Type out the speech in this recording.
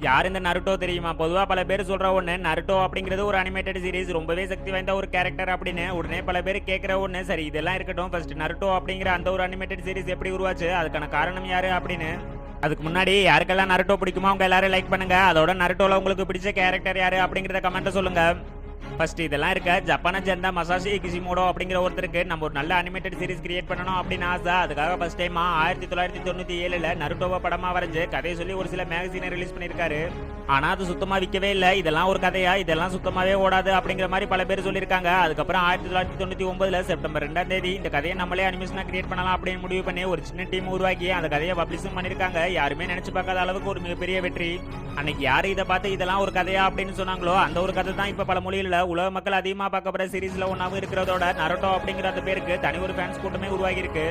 யார் இந்த நருட்டோ தெரியுமா? பொதுவா பல பேர் சொல்ற ஒண்ணு, நருட்டோ அப்படிங்கிறது ஒரு அனிமேட்டட் சீரிஸ், ரொம்பவே சக்தி வாய்ந்த ஒரு கேரக்டர் அப்படின்னு. உடனே பல பேர் கேட்கிற ஒண்ணு, சரி இதெல்லாம் இருக்கட்டும், ஃபர்ஸ்ட் நருட்டோ அப்படிங்கிற அந்த ஒரு அனிமேட்டட் சீரிஸ் எப்படி உருவாச்சு, அதுக்கான காரணம் யாரு அப்படின்னு. அதுக்கு முன்னாடி யாருக்கெல்லாம் நருட்டோ பிடிக்குமோ அவங்க எல்லாரும் லைக் பண்ணுங்க. அதோட நருட்டோல உங்களுக்கு பிடிச்ச கேரக்டர் யாரு அப்படிங்கறத கமெண்ட்ல சொல்லுங்க. ஃபர்ஸ்ட் இதெல்லாம் இருக்க, ஜப்பானை சேர்ந்த மசாஷி கிஷிமோடோ அப்படிங்கிற ஒருத்தருக்கு நம்ம ஒரு நல்ல அனிமேட்டட் சீரிஸ் கிரியேட் பண்ணணும் அப்படின்னு ஆசை. அதுக்காக ஃபர்ஸ்ட் டைமா 1997ல நருட்டோவை படமா வரைஞ்சு கதையை சொல்லி ஒரு சில மேகசீனை ரிலீஸ் பண்ணியிருக்காரு. ஆனா அது சுத்தமா விற்கவே இல்லை. இதெல்லாம் ஒரு கதையா, இதெல்லாம் சுத்தமாவே ஓடாது அப்படிங்கிற மாதிரி பல பேர் சொல்லியிருக்காங்க. அதுக்கப்புறம் 1999ல செப்டம்பர் 2ஆம் தேதி இந்த கதையை நம்மளே அனிமேஷனா கிரியேட் பண்ணலாம் அப்படின்னு முடிவு பண்ணி ஒரு சின்ன டீம் உருவாக்கி அந்த கதையை பப்ளிஷும் பண்ணியிருக்காங்க. யாருமே நினைச்சு பார்க்காத அளவுக்கு ஒரு மிகப்பெரிய வெற்றி. அன்னைக்கு யாரு இதை பார்த்து இதெல்லாம் ஒரு கதையா அப்படின்னு சொன்னாங்களோ அந்த ஒரு கதை தான் இப்ப பல மொழிகளில் உலக மக்கள் அதிகமா பார்க்கப்படுற சீரீஸ்ல ஒன்னாவும் இருக்கிறதோட நருட்டோ அப்படிங்கிற அந்த பேருக்கு தனி ஒரு ஃபேன்ஸ் கூட்டமே உருவாகி இருக்கு.